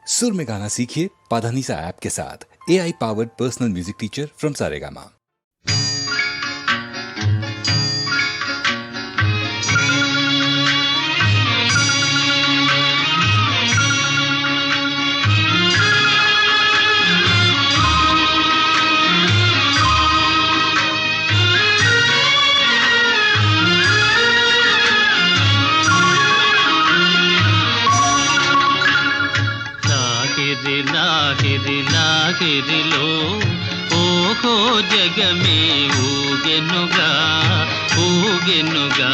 सुर में गाना सीखिए पाधानीसा ऐप के साथ। AI powered personal music teacher from Saregama. లాహిరిలో ఓహో జగమే ఊగెనుగా ఊగెనుగా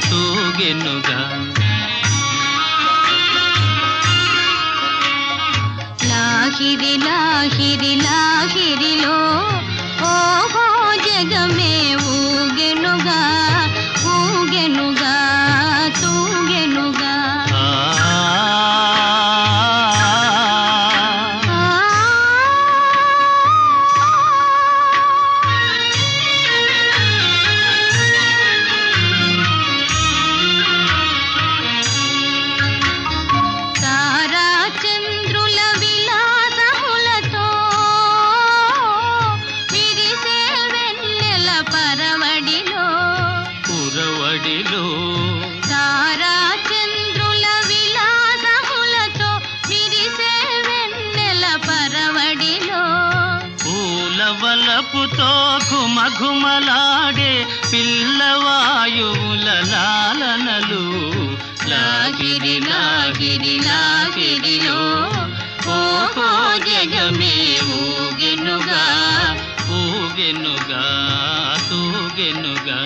తూగెనుగా. లాహిరి లాహిరి లాహిరిలో ఓహో జగమే ఊగెనుగా ఊగెనుగా తూగెనుగా. వలపుతో ఘుమఘుమలాడే పిల్లవాయువుల లాలనలు. లాగిరి లాగిరి లాగిరిలో ఓహో జగమే ఊగెనుగా ఊగెనుగా తూగెనుగా.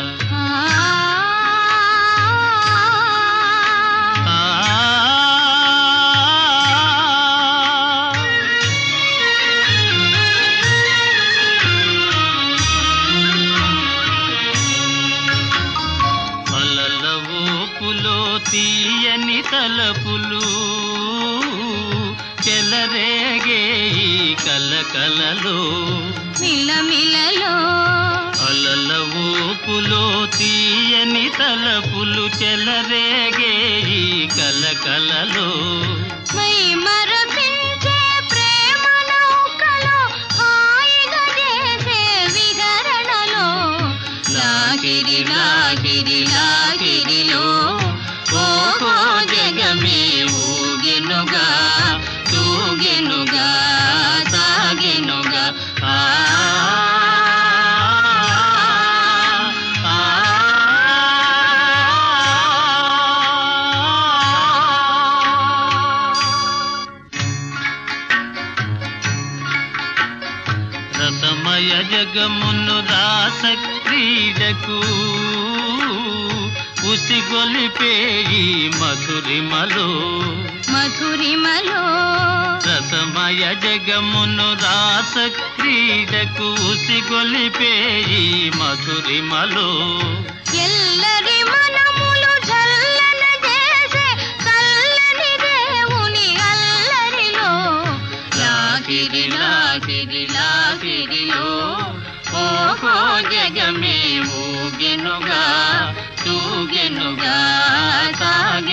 తీయని తలపులు చెలరేగే ఈ కలకలలో మిలమిలలో. అలల ఊపులో తీయని తలపులు చెలరేగే ఈ కలకలలో. మై మరపించే ప్రేమ నౌకలో హాయిగా చేసే విహరణలో. లాగిరి లాగిరి లాగిరిలో ఓహో జగమే ఊగెనుగా తూగెనుగా సాగెనుగా. రసమయ జగమును రాస క్రీడకు ఉసిగొలిపే ఈ మధురిమలో మధురిమలో. రసమయ జగమును రాస క్రీడకు ఉసిగొలిపే ఈ మధురిమలో. ఎల్లరి మనములు జల్లన చేసే చల్లని దేవుని అల్లరిలో. లాగిరి లాగిరి లాగిరిలో ఓహో జగమే ఊగెనుగా తూగెనుగా సాగెనుగా.